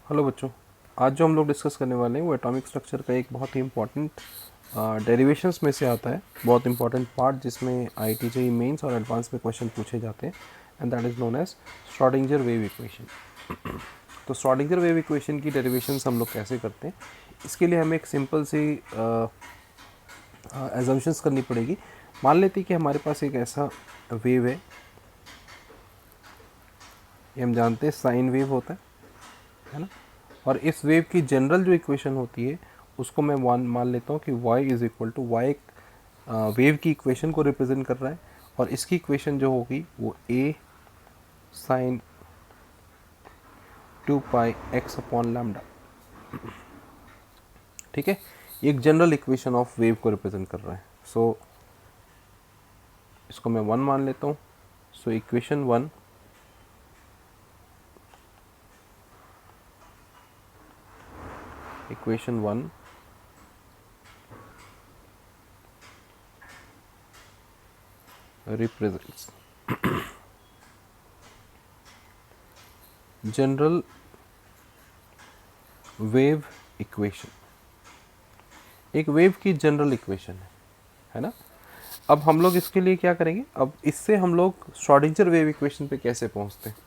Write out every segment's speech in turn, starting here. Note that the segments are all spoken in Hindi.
हेलो बच्चों, आज जो हम लोग डिस्कस करने वाले हैं वो एटॉमिक स्ट्रक्चर का एक बहुत ही इम्पॉर्टेंट डेरिवेशंस में से आता है, बहुत इंपॉर्टेंट पार्ट जिसमें IIT मेंस और एडवांस में क्वेश्चन पूछे जाते हैं and that is known as Schrodinger wave equation. तो श्रोडिंगर वेव इक्वेशन की डेरिवेशंस हम लोग कैसे करते हैं, इसके लिए हमें एक सिंपल सी एजम्पशंस करनी पड़ेगी। मान लेते हैं कि हमारे पास एक ऐसा वेव है, ये हम जानते हैं साइन वेव होता है ना। और इस वेव की जनरल जो इक्वेशन होती है उसको मैं वन मान लेता हूँ कि y is equal to Y wave की इक्वेशन को रिप्रेजेंट कर रहा है, और इसकी इक्वेशन जो होगी वो a sine 2 pi x upon lambda. ठीक है, ये एक जनरल इक्वेशन ऑफ वेव को रिप्रेजेंट कर रहा है। सो इसको मैं वन मान लेता हूँ। So equation one represents general wave equation, एक वेव की जनरल इक्वेशन है ना। अब हम लोग इसके लिए क्या करेंगे, अब इससे हम लोग श्रोडिंगर वेव इक्वेशन पे कैसे पहुंचते हैं।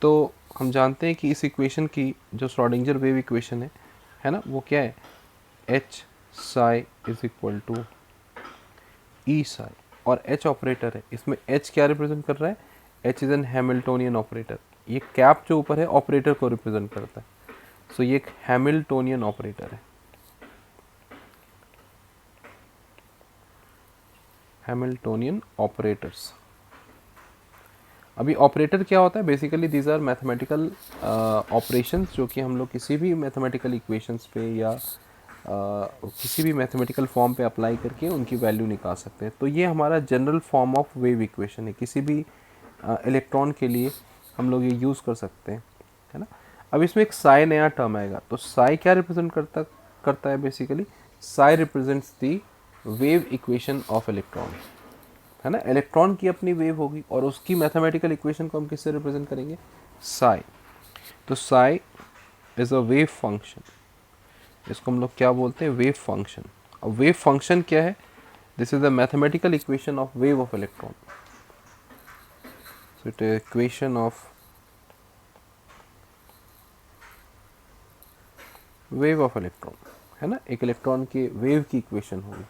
तो हम जानते हैं कि इस इक्वेशन की जो श्रोडिंगर वेव इक्वेशन है ना, वो क्या है, H psi is equal to E psi, और एच ऑपरेटर है, इसमें एच क्या रिप्रेजेंट कर रहा है, H is an Hamiltonian operator. ये कैप जो ऊपर है ऑपरेटर को रिप्रेजेंट करता है। सो ये एक हैमिल्टोनियन ऑपरेटर है, हैमिल्टोनियन ऑपरेटर्स। अभी ऑपरेटर क्या होता है, basically these are mathematical operations जो कि हम लोग किसी भी मैथमेटिकल इक्वेशंस पे या किसी भी मैथमेटिकल फॉर्म पे अप्लाई करके उनकी वैल्यू निकाल सकते हैं। तो ये हमारा general form of wave equation है, किसी भी इलेक्ट्रॉन के लिए हम लोग ये यूज़ कर सकते हैं, है ना। अब इसमें एक साई नया टर्म आएगा, तो साई क्या रिप्रेजेंट करता है, basically Sai represents the wave equation of electron, है ना। इलेक्ट्रॉन की अपनी वेव होगी और उसकी मैथमेटिकल इक्वेशन को हम किससे रिप्रेजेंट करेंगे, साई। तो Sai is a wave function, इसको हम लोग क्या बोलते हैं, वेव फंक्शन। अब वेव फंक्शन क्या है, this is the mathematical equation of wave of electron. So it is equation of wave of electron, है ना, एक इलेक्ट्रॉन की वेव की इक्वेशन होगी।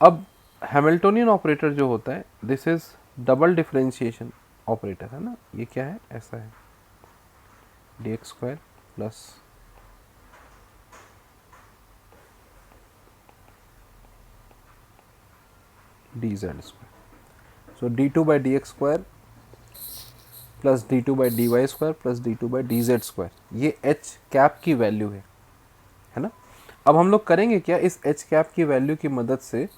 अब हैमिल्टोनियन ऑपरेटर जो होता है, this is double differentiation operator, है ना। ये क्या है, ऐसा है, dx square plus dz square. So d2 by D x square plus d2 by D Y square plus d2 by D Z square, ये h कैप की वैल्यू है ना। अब हम लोग करेंगे क्या, इस h कैप की वैल्यू की मदद से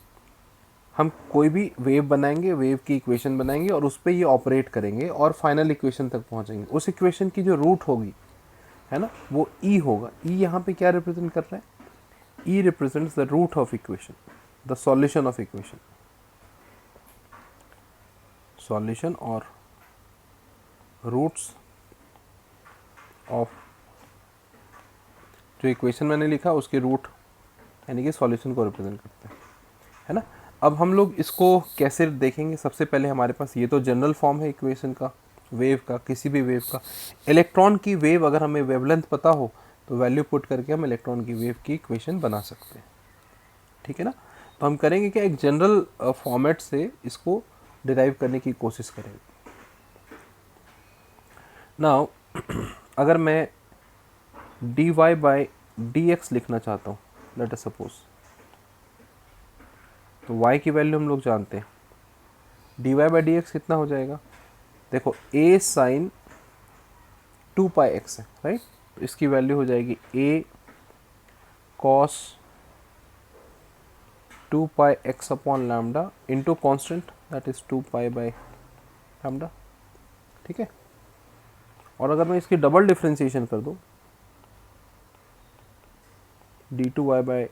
हम कोई भी वेव बनाएंगे, वेव की इक्वेशन बनाएंगे और उस पर ये ऑपरेट करेंगे और फाइनल इक्वेशन तक पहुंचेंगे। उस इक्वेशन की जो रूट होगी, है ना, वो ई होगा। ई यहाँ पे क्या रिप्रेजेंट कर रहा है, E represents the root of equation, the solution of equation, solution और रूट्स ऑफ जो इक्वेशन मैंने लिखा उसके रूट यानी कि सॉल्यूशन को रिप्रेजेंट करता है ना। अब हम लोग इसको कैसे देखेंगे, सबसे पहले हमारे पास ये तो जनरल फॉर्म है इक्वेशन का, वेव का, किसी भी वेव का। इलेक्ट्रॉन की वेव अगर हमें वेवलेंथ पता हो तो वैल्यू पुट करके हम इलेक्ट्रॉन की वेव की इक्वेशन बना सकते हैं, ठीक है ना। तो हम करेंगे क्या, एक जनरल फॉर्मेट से इसको डिराइव करने की कोशिश करेंगे। नाउ अगर मैं d y by D x लिखना चाहता हूँ, लेट अस सपोज, तो y की वैल्यू हम लोग जानते हैं, d y by D x कितना हो जाएगा, देखो a साइन 2 पाई एक्स है, राइट। तो इसकी वैल्यू हो जाएगी a cos 2 pi x upon lambda into constant that is 2 pi by lambda, ठीक है। और अगर मैं इसकी डबल डिफ्रेंसिएशन कर दूँ, d two y by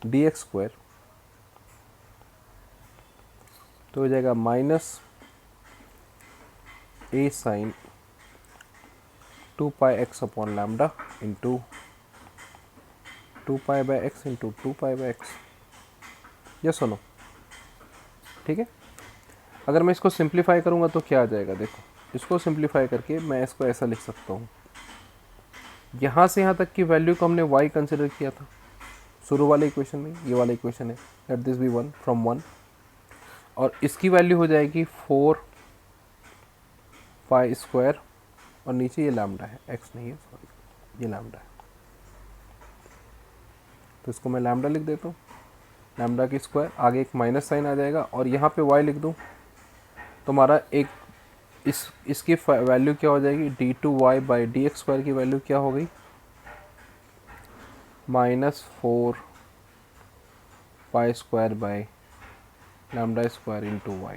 D x square, तो हो जाएगा minus a sine 2 pi x upon lambda into 2 pi by x into 2 pi by x. ये सुनो, ठीक है। अगर मैं इसको सिंप्लीफाई करूँगा तो क्या आ जाएगा, देखो इसको सिंप्लीफाई करके मैं इसको ऐसा लिख सकता हूँ, यहाँ से यहाँ तक की वैल्यू को हमने y कंसिडर किया था शुरू वाले इक्वेशन में, ये वाला इक्वेशन है, लेट दिस बी 1 फ्रॉम 1, और इसकी वैल्यू हो जाएगी 4 पाई स्क्वायर, और नीचे ये लैम्डा है, x नहीं है सॉरी, ये लैम्डा है, तो इसको मैं लैम्डा लिख देता हूँ, लैम्डा की स्क्वायर, आगे एक माइनस साइन आ जाएगा, और यहाँ पे y लिख दूँ तो हमारा एक इसकी वैल्यू क्या हो जाएगी, d2y by D x square की वैल्यू क्या हो गई, -4 pi square by lambda square into y.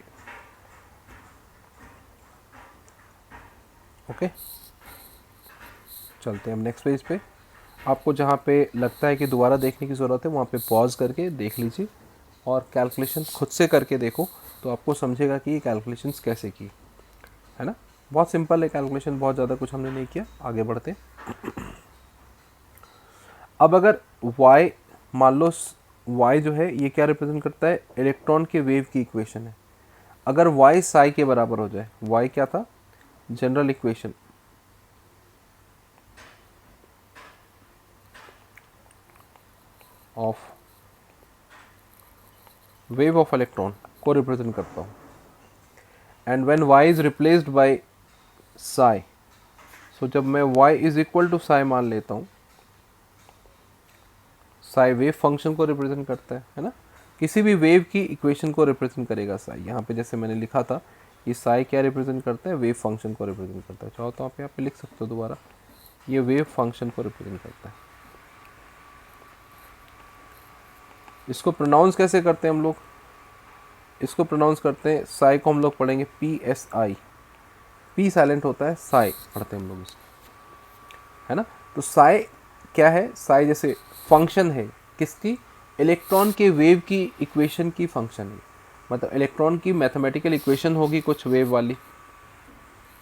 Okay, चलते हैं हम नेक्स्ट पेज पे। आपको जहाँ पे लगता है कि दोबारा देखने की ज़रूरत है वहाँ पे पॉज करके देख लीजिए और कैलकुलेशन खुद से करके देखो, तो आपको समझेगा कि ये कैलकुलेशंस कैसे की, है ना। बहुत सिंपल है कैलकुलेशन, बहुत ज़्यादा कुछ हमने नहीं किया। आगे बढ़ते हैं। अब अगर y, मान लो y जो है ये क्या रिप्रेजेंट करता है, इलेक्ट्रॉन के वेव की इक्वेशन है। अगर y साई के बराबर हो जाए, y क्या था, general equation of wave of electron को रिप्रेजेंट करता हूँ, and when y is replaced by psi, so जब मैं y is equal to psi मान लेता हूँ, साई वेव फंक्शन को रिप्रेजेंट करता है ना, किसी भी वेव की इक्वेशन को रिप्रेजेंट करेगा साई। यहाँ पे जैसे मैंने लिखा था, ये साई क्या रिप्रेजेंट करता है, वेव फंक्शन को रिप्रेजेंट करता है। चाहो तो आप यहाँ पे लिख सकते हो दोबारा, ये वेव फंक्शन को रिप्रेजेंट करता है। इसको प्रोनाउंस कैसे करते हैं हम लोग, इसको प्रोनाउंस करते हैं, साई को हम लोग पढ़ेंगे PSI, P साइलेंट होता है, साई पढ़ते हैं हम लोग इसको, है ना। तो साई क्या है, साई जैसे फंक्शन है किसकी, इलेक्ट्रॉन के वेव की इक्वेशन की फंक्शन है, मतलब इलेक्ट्रॉन की मैथमेटिकल इक्वेशन होगी कुछ वेव वाली,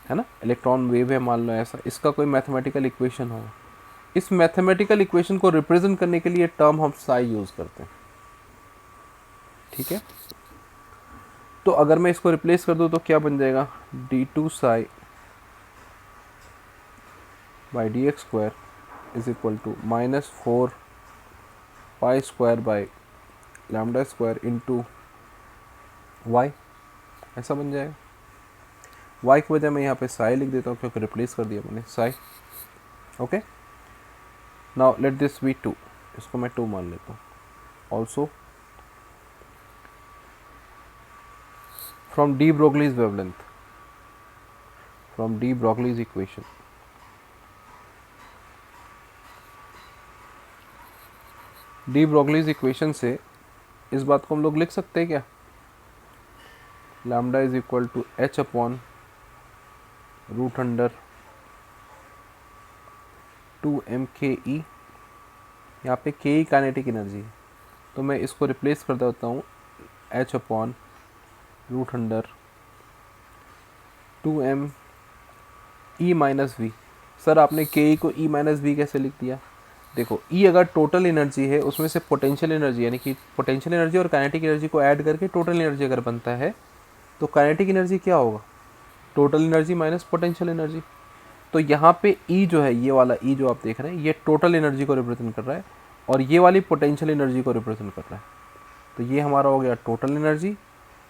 है ना। इलेक्ट्रॉन वेव है मान लो ऐसा, इसका कोई मैथमेटिकल इक्वेशन होगा, इस मैथमेटिकल इक्वेशन को रिप्रेजेंट करने के लिए टर्म हम साई यूज करते हैं, ठीक है। तो अगर मैं इसको रिप्लेस कर दूं तो क्या बन जाएगा, d2 psi by D x square is equal to -4 pi square by lambda square into y, ऐसा बन जाएगा। y की वजह मैं यहाँ पे साई लिख देता हूँ क्योंकि रिप्लेस कर दिया मैंने psi. Okay, now let this be 2, इसको मैं 2 मान लेता हूँ। Also from de Broglie's wavelength, from de Broglie's equation, de Broglie's equation से इस बात को हम लोग लिख सकते हैं क्या, lambda is equal to h upon root under 2m/ke, यहाँ पे ke काइनेटिक एनर्जी है, तो मैं इसको रिप्लेस कर देता हूँ h upon root under 2m e-v। Sir आपने ke को e-v कैसे लिख दिया, देखो E अगर टोटल एनर्जी है, उसमें से पोटेंशियल एनर्जी यानी कि पोटेंशियल एनर्जी और काइनेटिक एनर्जी को ऐड करके टोटल एनर्जी अगर बनता है, तो काइनेटिक एनर्जी क्या होगा, total energy minus potential energy. तो यहाँ पे E जो है, ये वाला E जो आप देख रहे हैं, ये टोटल एनर्जी को रिप्रेजेंट कर रहा है, और ये वाली पोटेंशियल एनर्जी को रिप्रेजेंट कर रहा है। तो ये हमारा हो गया टोटल एनर्जी,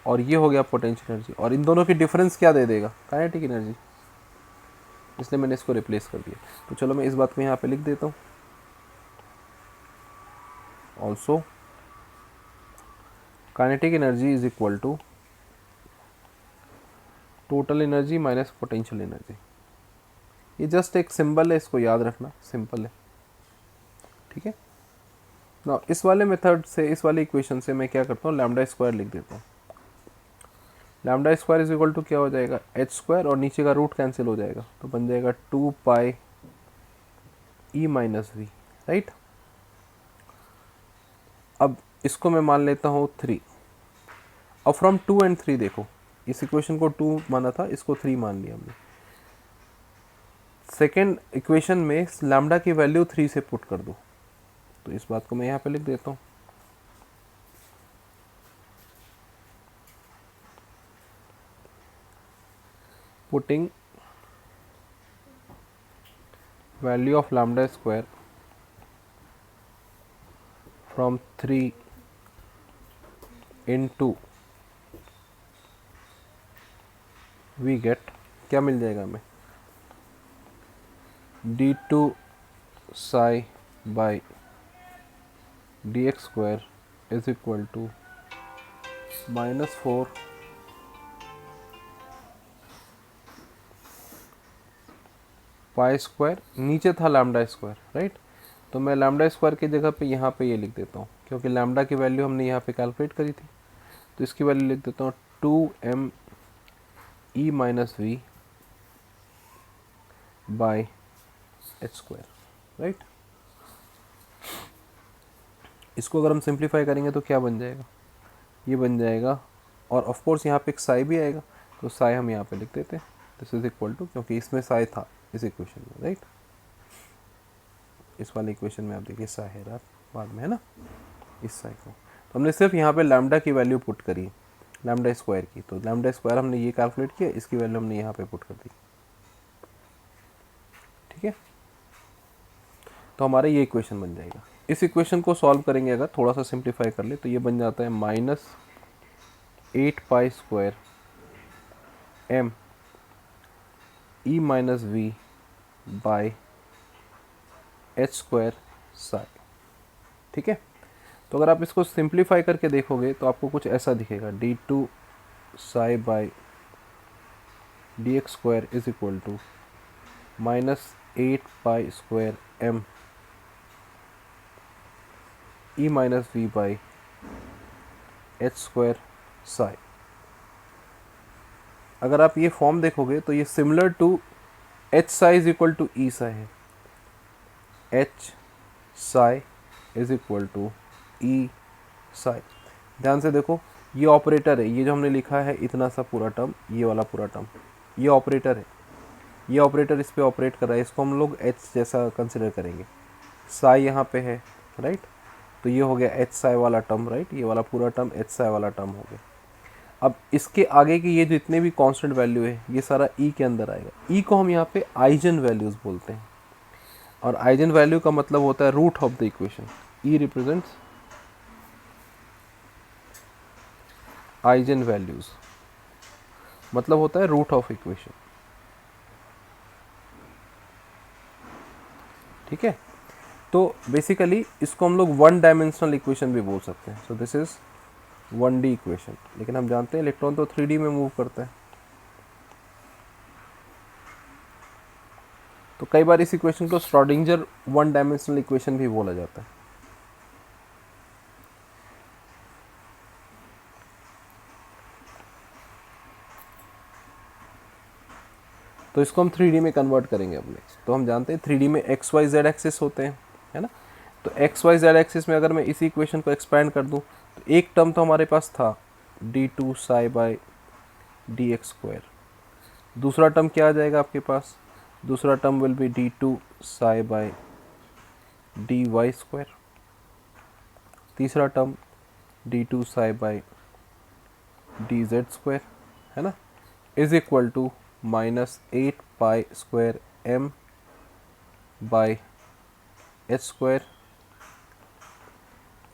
और ये हो गया पोटेंशियल एनर्जी, और इन दोनों की डिफरेंस क्या दे देगा, काइनेटिक एनर्जी, इसलिए मैंने इसको रिप्लेस कर दिया। तो चलो मैं इस बात को यहाँ पे लिख देता हूँ, also kinetic energy is equal to total energy minus potential energy। ये जस्ट एक सिंबल है, इसको याद रखना, सिंपल है, ठीक है ना। इस वाले मेथड से, इस वाले इक्वेशन से मैं क्या करता हूँ, लैम्डा स्क्वायर लिख देता हूँ। Lambda square is equal to क्या हो जाएगा, h स्क्वायर, और नीचे का रूट कैंसिल हो जाएगा, तो बन जाएगा 2 पाई e-v, राइट। अब इसको मैं मान लेता हूँ 3, अब फ्रॉम 2 and 3 देखो, इस इक्वेशन को 2 माना था, इसको 3 मान लिया हमने। सेकेंड इक्वेशन में लैम्डा की वैल्यू 3 से पुट कर दूँ, तो इस बात को मैं यहाँ पे लिख देता हूँ। Putting value of lambda square from 3 into we get, क्या मिल जाएगा हमें, d2 psi by D x square is equal to -4 pi square, नीचे था लैम्डा स्क्वायर, राइट। तो मैं लैम्डा स्क्वायर की जगह पे यहाँ पे ये लिख देता हूँ, क्योंकि लैम्डा की वैल्यू हमने यहाँ पे कैलकुलेट करी थी, तो इसकी वैल्यू लिख देता हूँ 2m e minus we by H square, right. इसको अगर हम सिंप्लीफाई करेंगे तो क्या बन जाएगा, ये बन जाएगा, और ऑफ कोर्स यहाँ पे एक साई भी आएगा, तो साई हम यहाँ पे लिख देते हैं, दिस इज इक्वल टू, क्योंकि इसमें साई था इस इक्वेशन में, राइट। इस वाले इक्वेशन में आप देखिए साई है रहा बाद में, है ना, इस साई को। तो हमने सिर्फ यहाँ पे लैम्डा की वैल्यू पुट करी, लैम्डा स्क्वायर की, तो लैम्डा स्क्वायर हमने ये कैलकुलेट किया, इसकी वैल्यू हमने यहाँ पे पुट कर दी, ठीक है। तो हमारा ये इक्वेशन बन जाएगा। इस इक्वेशन को सॉल्व करेंगे, अगर थोड़ा सा सिंप्लीफाई कर ले तो ये बन जाता है -8 pi square m e minus we by H square psi, ठीक है। तो अगर आप इसको सिंप्लीफाई करके देखोगे तो आपको कुछ ऐसा दिखेगा, d2 psi by D x square is equal to -8 pi square m e minus we by H square psi. अगर आप ये फॉर्म देखोगे तो ये similar to H psi is equal to E psi है, H psi is equal to E psi. ध्यान से देखो, ये ऑपरेटर है, ये जो हमने लिखा है इतना सा पूरा टर्म, ये वाला पूरा टर्म, ये ऑपरेटर है, ये ऑपरेटर इस पे ऑपरेट कर रहा है, इसको हम लोग एच जैसा कंसिडर करेंगे। साई यहाँ पे है, राइट, तो ये हो गया एच साई वाला टर्म, राइट, ये वाला पूरा टर्म एच साई वाला टर्म हो गया। अब इसके आगे की ये जितने भी कांस्टेंट वैल्यू है ये सारा ई के अंदर आएगा। ई को हम यहाँ पे आइजन वैल्यूज बोलते हैं, और आइजन वैल्यू का मतलब होता है root of the equation. E represents eigen values, मतलब होता है रूट ऑफ इक्वेशन, ठीक है। तो बेसिकली इसको हम लोग वन डायमेंशनल इक्वेशन भी बोल सकते हैं। So this is 1D equation, लेकिन हम जानते हैं इलेक्ट्रॉन तो 3D में मूव करता है, तो कई बार इस इक्वेशन को श्रोडिंगर वन डायमेंशनल इक्वेशन भी बोला जाता है। तो इसको हम 3D में कन्वर्ट करेंगे अपने। तो हम जानते हैं 3D में एक्स वाई जेड एक्सिस होते हैं, है ना। तो एक्स वाई जेड एक्सिस में अगर मैं इसी इक्वेशन को एक्सपैंड कर दूं तो एक टर्म तो हमारे पास था d2 psi by D x square, दूसरा टर्म क्या आ जाएगा आपके पास, दूसरा term will be d2 psi by D Y square, तीसरा term d2 psi by D Z square, है ना, is equal to -8 pi square m by H square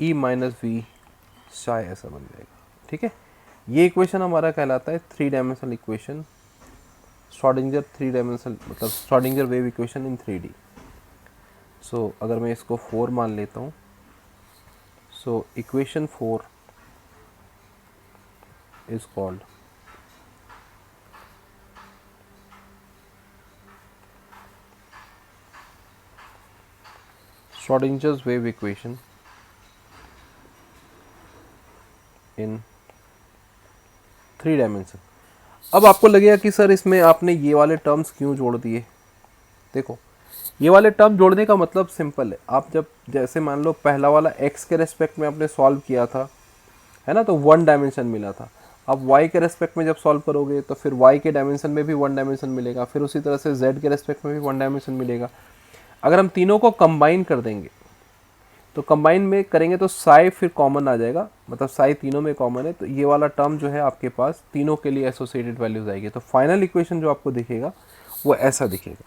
E minus V psi, ऐसा बन जाएगा, ठीक है। ये इक्वेशन हमारा कहलाता है 3 डायमेंशनल इक्वेशन, श्रोडिंगर 3 डायमेंशनल, मतलब Schrodinger wave equation in 3D। सो अगर मैं इसको 4 मान लेता हूँ, so equation 4 is called Schrodinger's wave equation in 3 dimension. अब आपको लगेगा कि सर इसमें आपने ये वाले टर्म्स क्यों जोड़ दिए। देखो, ये वाले टर्म जोड़ने का मतलब सिंपल है। आप जब जैसे मान लो पहला वाला x के रेस्पेक्ट में आपने सॉल्व किया था, है ना, तो 1 डायमेंशन मिला था। अब y के रेस्पेक्ट में जब सॉल्व करोगे तो फिर y के डायमेंशन में भी 1 डायमेंशन मिलेगा, फिर उसी तरह से z के रेस्पेक्ट में भी 1 डायमेंशन मिलेगा। अगर हम तीनों को कंबाइन कर देंगे तो कंबाइन में करेंगे तो साई फिर कॉमन आ जाएगा, मतलब साई तीनों में कॉमन है, तो ये वाला टर्म जो है आपके पास तीनों के लिए एसोसिएटेड वैल्यूज आएगी। तो फाइनल इक्वेशन जो आपको दिखेगा वो ऐसा दिखेगा,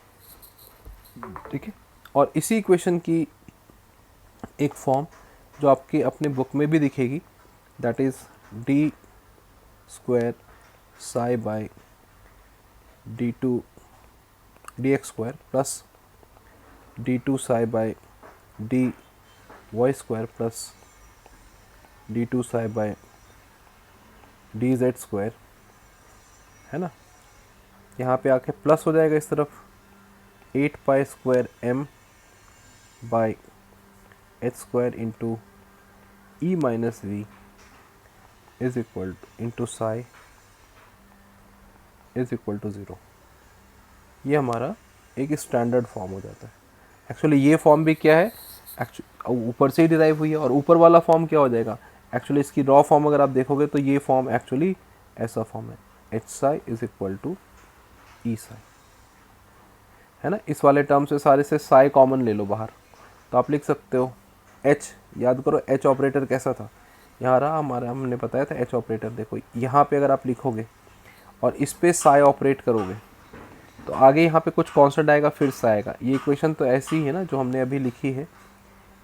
ठीक है। और इसी इक्वेशन की एक फॉर्म जो आपके अपने बुक में भी दिखेगी, that is d square psi by d two d x square plus d two psi by D Y square plus d two psi by D Z square, है ना। यहाँ पे आके प्लस हो जाएगा इस तरफ 8 pi square m by H square into E minus v is equal into psi is equal to 0। ये हमारा एक स्टैंडर्ड फॉर्म हो जाता है। एक्चुअली ये फॉर्म भी क्या है, ऊपर से ही डिराइव हुई है, और ऊपर वाला फॉर्म क्या हो जाएगा, एक्चुअली इसकी रॉ फॉर्म अगर आप देखोगे तो ये फॉर्म एक्चुअली ऐसा फॉर्म है, H psi is equal to E psi, है ना। इस वाले टर्म से सारे से साई कॉमन ले लो बाहर, तो आप लिख सकते हो एच, याद करो एच ऑपरेटर कैसा था, यहाँ रहा हमारा, हमने बताया था एच ऑपरेटर। देखो यहाँ पे अगर आप लिखोगे और इस पे साई ऑपरेट करोगे तो आगे यहाँ पे कुछ कांस्टेंट आएगा, फिर साई आएगा। ये इक्वेशन तो ऐसी ही है ना जो हमने अभी लिखी है,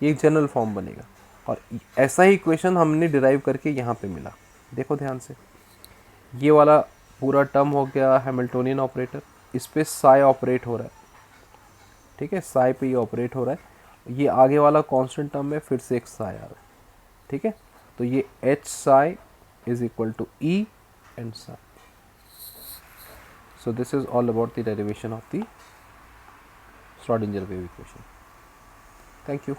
ये एक जनरल फॉर्म बनेगा, और ऐसा ही इक्वेशन हमने डिराइव करके यहाँ पे मिला। देखो ध्यान से, ये वाला पूरा टर्म हो गया हैमिल्टोनियन ऑपरेटर, इस पे साई ऑपरेट हो रहा है, ठीक है, साई पे ये ऑपरेट हो रहा है, ये आगे वाला कांस्टेंट टर्म में फिर से एक साई आ रहा है, ठीक है। तो ये H psi is equal to E and psi. So this is all about the derivation of the Schrodinger wave equation. Thank you.